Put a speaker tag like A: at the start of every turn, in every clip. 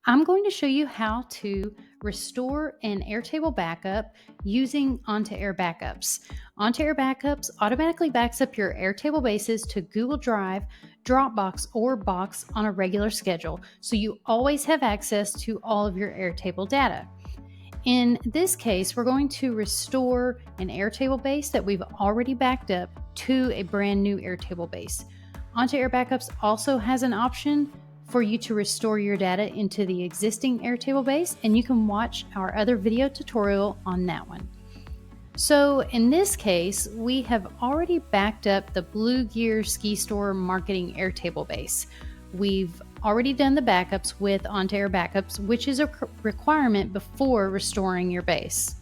A: I'm going to show you how to restore an Airtable backup using On2Air Backups. On2Air Backups automatically backs up your Airtable bases to Google Drive, Dropbox, or Box on a regular schedule, so you always have access to all of your Airtable data. In this case, we're going to restore an Airtable base that we've already backed up to a brand new Airtable base. On2Air Backups also has an option for you to restore your data into the existing Airtable base, and you can watch our other video tutorial on that one. So in this case, we have already backed up the Blue Gear Ski Store Marketing Airtable base. We've already done the backups with On2Air Backups, which is a requirement before restoring your base.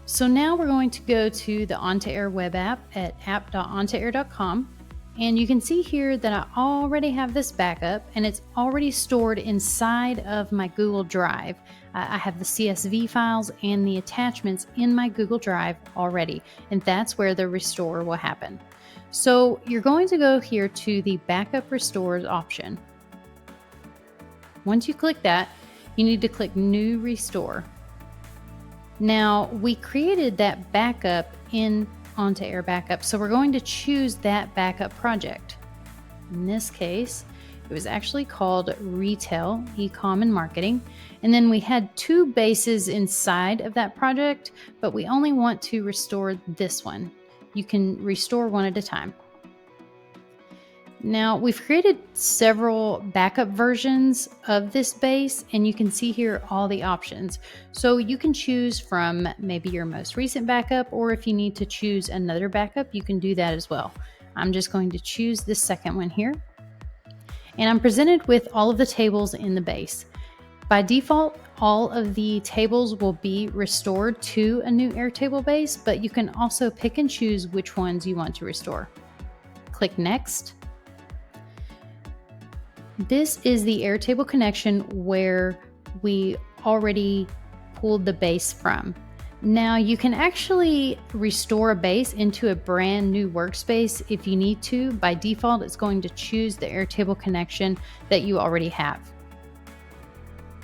A: So now we're going to go to the On2Air web app at app.on2air.com. And you can see here that I already have this backup and it's already stored inside of my Google Drive. I have the CSV files and the attachments in my Google Drive already, and that's where the restore will happen. So you're going to go here to the Backup Restores option. Once you click that, you need to click New Restore. Now, we created that backup in On2Air Backups, so we're going to choose that backup project. In this case, it was actually called Retail, Ecom and Marketing, and then we had two bases inside of that project, but we only want to restore this one. You can restore one at a time. Now, we've created several backup versions of this base, and you can see here all the options. So you can choose from maybe your most recent backup, or if you need to choose another backup, you can do that as well. I'm just going to choose this second one here. And I'm presented with all of the tables in the base. By default, all of the tables will be restored to a new Airtable base, but you can also pick and choose which ones you want to restore. Click Next. This is the Airtable connection where we already pulled the base from. Now you can actually restore a base into a brand new workspace if you need to. By default, it's going to choose the Airtable connection that you already have.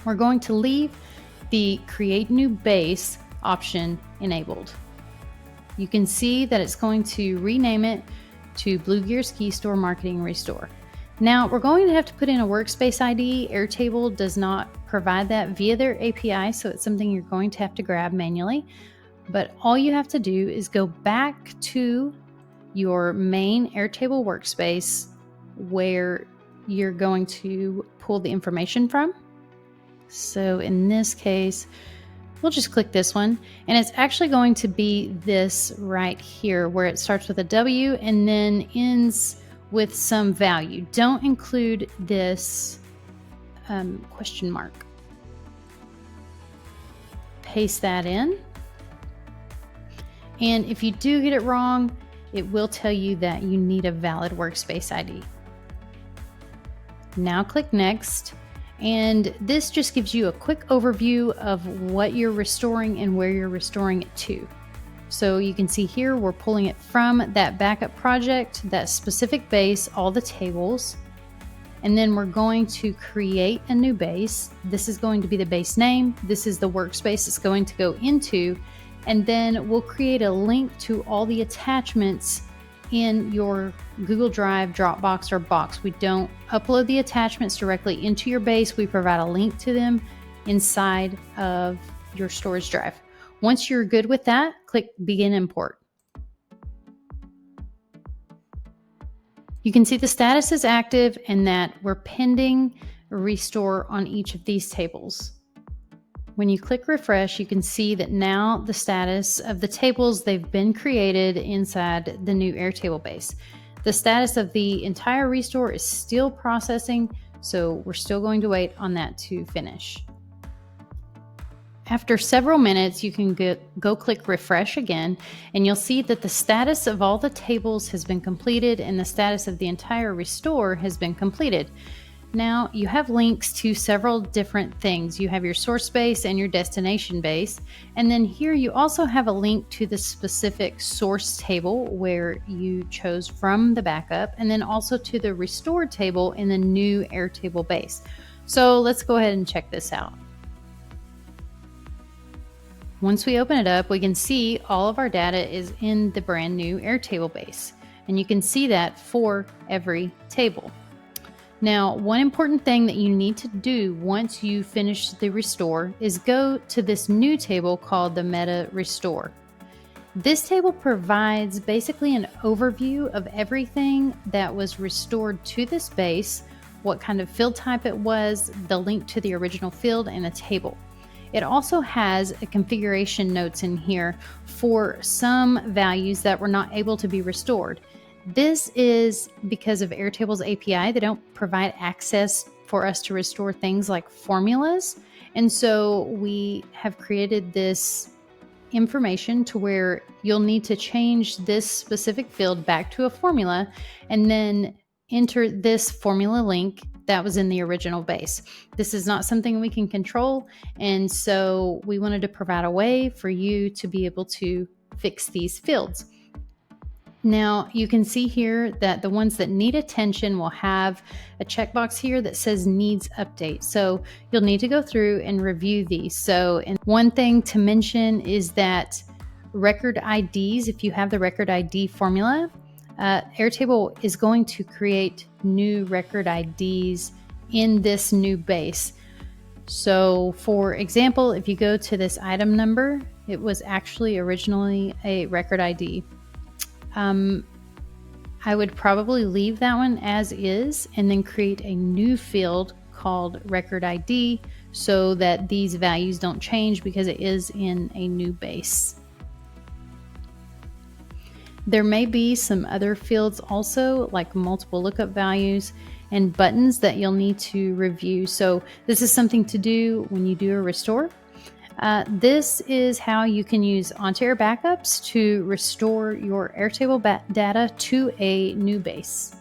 A: We're going to leave the Create New Base option enabled. You can see that it's going to rename it to Blue Gear Ski Store Marketing Restore. Now we're going to have to put in a workspace ID. Airtable does not provide that via their API, so it's something you're going to have to grab manually. But all you have to do is go back to your main Airtable workspace where you're going to pull the information from. So in this case, we'll just click this one, and it's actually going to be this right here where it starts with a W and then ends with some value. Don't include this question mark. Paste that in. And if you do get it wrong, it will tell you that you need a valid workspace ID. Now click Next. And this just gives you a quick overview of what you're restoring and where you're restoring it to. So you can see here, we're pulling it from that backup project, that specific base, all the tables, and then we're going to create a new base. This is going to be the base name. This is the workspace it's going to go into, and then we'll create a link to all the attachments in your Google Drive, Dropbox, or Box. We don't upload the attachments directly into your base. We provide a link to them inside of your storage drive. Once you're good with that, click Begin Import. You can see the status is active and that we're pending a restore on each of these tables. When you click refresh, you can see that now the status of the tables, they've been created inside the new Airtable base. The status of the entire restore is still processing, so we're still going to wait on that to finish. After several minutes, you can go click refresh again, and you'll see that the status of all the tables has been completed and the status of the entire restore has been completed. Now you have links to several different things. You have your source base and your destination base. And then here you also have a link to the specific source table where you chose from the backup, and then also to the restored table in the new Airtable base. So let's go ahead and check this out. Once we open it up, we can see all of our data is in the brand new Airtable base. And you can see that for every table. Now, one important thing that you need to do once you finish the restore is go to this new table called the Meta Restore. This table provides basically an overview of everything that was restored to this base, what kind of field type it was, the link to the original field, and a table. It also has a configuration notes in here for some values that were not able to be restored. This is because of Airtable's API. They don't provide access for us to restore things like formulas. And so we have created this information to where you'll need to change this specific field back to a formula and then enter this formula link that was in the original base. This is not something we can control. And so we wanted to provide a way for you to be able to fix these fields. Now you can see here that the ones that need attention will have a checkbox here that says needs update. So you'll need to go through and review these. So, and one thing to mention is that record IDs, if you have the record ID formula, Airtable is going to create new record IDs in this new base. So for example, if you go to this item number, it was actually originally a record ID. I would probably leave that one as is and then create a new field called record ID so that these values don't change because it is in a new base. There may be some other fields also, like multiple lookup values and buttons that you'll need to review. So this is something to do when you do a restore. This is how you can use On2Air Backups to restore your Airtable data to a new base.